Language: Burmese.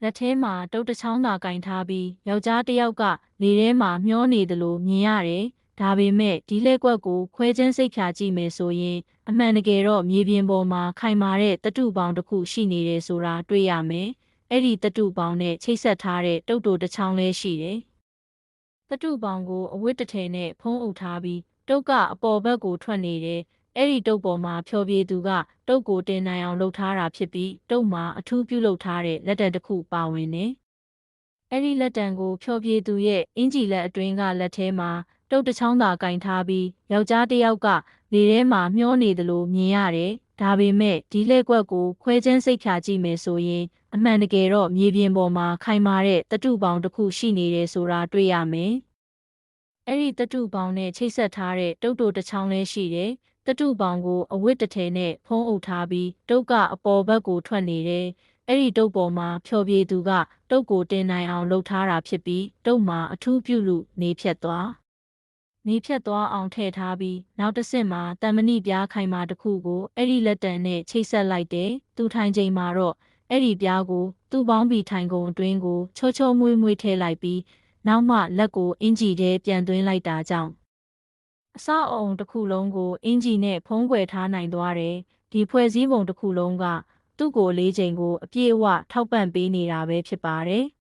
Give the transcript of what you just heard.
လက်ထဲမှာတုတ်တစ်ချောင်းသာကင်ထားပြီးယောက်ျားတစ်ယောက်ကလေထဲမှာမျောနေတယ်လို့မြင်ရတယ်။ဒါပေမဲ့ဒီလှည့်ကွက်ကိုခွဲချင်းစိတ်ဖြာကြည့်မယ်ဆိုရင်အမှန်တကယ်တော့မြေပြင်ပေါ်မှာခိုင်မာတဲ့သတ္တုပေါင်းတစ်ခုရှိနေတယ်ဆိုတာတွေ့ရမယ်။အဲ့ဒီသတ္တုပေါင်းနဲ့ချိတ်ဆက်ထားတဲ့တုတ်တိုတစ်ချောင်းလည်းရှိတယ်။သတ္တုပေါင်းကိုအဝတ်တစ်ထည်နဲ့ဖုံးအုပ်ထားပြီးတုတ်ကအပေါ်ဘက်ကိုထွက်နေတယ်။အဲ့ဒီတုတ်ပေါ်မှာဖျော်ဖြေသူကတုတ်ကိုတင်နိုင်အောင်လုပ်ထားတာဖြစ်ပြီးတုတ်မှာအထူးပြုလုပ်ထားတဲ့လက်တံတစ်ခုပါဝင်တယ်။အဲ့ဒီလက်တံကိုဖျော်ဖြေသူရဲ့အင်ဂျီလက်အတွင်းကလက်ထဲမှာတုတ်တစ်ချောင်းသာကင်ထားပြီးယောက်ျားတစ်ယောက်ကလေထဲမှာမျောနေတယ်လို့မြင်ရတယ်။ဒါပေမဲ့ဒီလက်ကွက်ကိုခွဲချင်းစိတ်ဖြာကြည့်မယ်ဆိုရင်အမှန်တကယ်တော့မြေပြင်ပေါ်မှာခိုင်မာတဲ့သတ္တုပေါင်းတစ်ခုရှိနေတယ်ဆိုတာတွေ့ရမယ်။အဲ့ဒီသတ္တုပေါင်းနဲ့ချိတ်ဆက်ထားတဲ့တုတ်တိုတစ်ချောင်းလည်းရှိတယ်။သတ္တုပေါင်းကိုအဝတ်တစ်ထည်နဲ့ဖုံးအုပ်ထားပြီးတုတ်ကအပေါ်ဘက်ကိုထွက်နေတယ်။အဲ့ဒီတုတ်ပေါ်မှာဖျော်ဖြေသူကတုတ်ကိုတင်နိုင်အောင်လုပ်ထားတာဖြစ်ပြီးတုတ်မှာအထူးပြုလို့နေဖြတ်သွားအောင်ထည့်ထားပြီးနောက်တစ်ဆင့်မှာတံမဏိပြားခိုင်မာတစ်ခုကိုအဲ့ဒီလက်တံနဲ့ချိတ်ဆက်လိုက်တယ်။သူထိုင်ချိန်မှာတော့အဲ့ဒီပြားကိုသူ့ပေါင်းပြီးထိုင်ကုန်အတွင်းကိုချောချောမွေ့မွေ့ထည့်လိုက်ပြီးနောက်မှလက်ကိုအင်ဂျီထဲပြန်သွင်းလိုက်တာကြောင့်အစအုံတစ်ခုလုံးကိုအင်ဂျီနဲ့ဖုံးကွယ်ထားနိုင်သွားတယ်။ဒီဖွဲ့စည်းပုံတစ်ခုလုံးကသူ့ကိုလေးချိန်ကိုအပြည့်အဝထောက်ပံ့ပေးနေတာပဲဖြစ်ပါတယ်။